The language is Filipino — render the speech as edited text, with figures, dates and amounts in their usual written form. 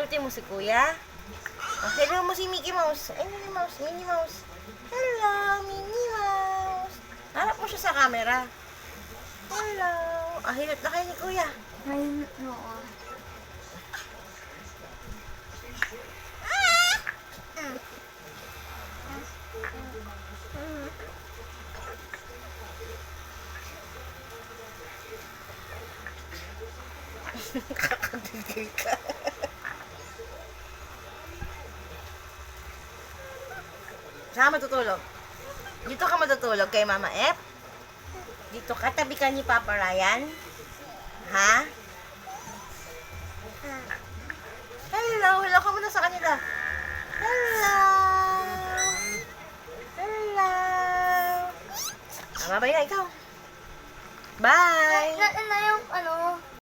Sagutin mo si Kuya. Oh, hello mo si Mickey Mouse. Ay, Minnie Mouse, Minnie Mouse. Hello, Minnie Mouse. Harap mo siya sa camera. Hello. Ah, hilot na kayo ni Kuya. Ay, oo. Nakakadigil ka. Saan matutulog? Dito ka matutulog kay Mama F? Dito ka, tabi ka ni Papa Ryan? Ha? Hello, hello ka muna sa kanila. Hello. Hello. Babay na ikaw. Bye. Na yung ano,